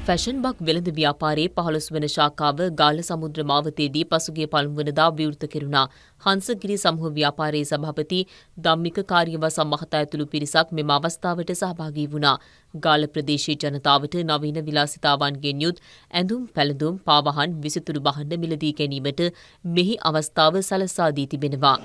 Fashion බක් වෙළඳ ව්‍යාපාරයේ 15 වන ශාඛාව ගාල්ල සමුද්‍ර මාවතේදී පසුගිය පළමුවනදා විවෘත කෙරුණා. හංසගිරි සමූහ ව්‍යාපාරයේ සභාපති ධම්මික කාර්යවසම් මහතා ඇතුළු පිරිසක් මෙම අවස්ථාවට සහභාගී වුණා. ගාල්ල ප්‍රදේශීය ජනතාවට නවීන විලාසිතාවන්ගෙන් යුත් ඇඳුම් පැළඳුම් පාවහන් විසිතුරු භාණ්ඩ මිලදී ගැනීමට මෙහි අවස්ථාව සලසා දී තිබෙනවා.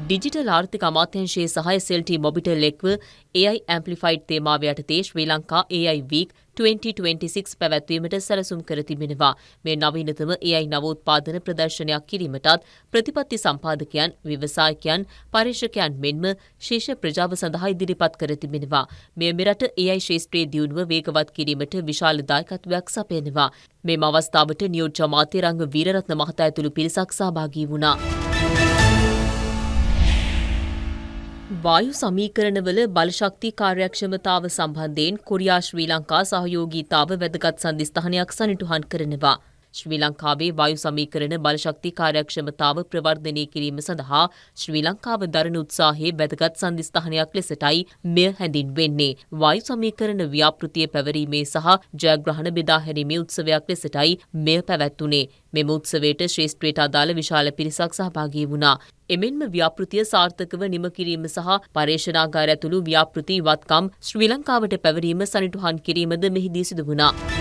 ඩිජිටල් ආර්ථික අමාත්‍යාංශයේ සහ SLT මොබිටෙල් එක්ව AI ඇම්ප්ලිෆයිඩ් තේමාව යටතේ ශ්‍රී ලංකා AI Week 2026 පැවැත්වීමට සැලසුම් කර තිබෙනවා. මේ නවීනතම AI නවෝත්පාදන ප්‍රදර්ශනයක් කිරීමටත් ප්‍රතිපත්ති සම්පාදකයන්, ව්‍යවසායකයන්, පර්යේෂකයන් මෙන්ම ශීර්ෂ ප්‍රජාව සඳහා ඉදිරිපත් කර තිබෙනවා. මෙය මෙරට AI ශාස්ත්‍රීය දියුණුව වේගවත් කිරීමට විශාල දායකත්වයක් සපයනවා. මෙම අවස්ථාවට නියෝජ්‍ය අමාත්‍ය රංග වීරරත්න මහතා ඇතුළු පිරිසක් සහභාගී වුණා. වායු සමීකරණවල බලශක්ති කාර්යක්ෂමතාව සම්බන්ධයෙන් කොරියා ශ්‍රී ලංකා සහයෝගීතාව වැදගත් සන්ධිස්ථානයක් සනිටුහන් කරනවා. ශ්‍රී ලංකාවේ වායු සමීකරණ බලශක්ති කාර්යක්ෂමතාව ප්‍රවර්ධනය කිරීම සඳහා ශ්‍රී ලංකාව දරන උත්සාහයේ වැදගත් සන්ධිස්ථානයක් ලෙසටයි මෙය හැඳින්වෙන්නේ. වායු සමීකරණ ව්‍යාපෘතිය පැවරීමේ සහ ජයග්‍රහණ බෙදා හැරීමේ උත්සවයක් ලෙසටයි මෙය පැවැත්වුණේ. මෙම උත්සවයට ශ්‍රේෂ්ඨත්වයට අදාළ විශාල පිරිසක් සහභාගී වුණා. එමෙන්ම ව්‍යාපෘතිය සාර්ථකව නිම කිරීම සහ පර්යේෂණාගාර ඇතුළු ව්‍යාපෘති ඉවත්කම් ශ්‍රී ලංකාවට පැවරීම සනිටුහන් කිරීමද මෙහිදී සිදු වුණා.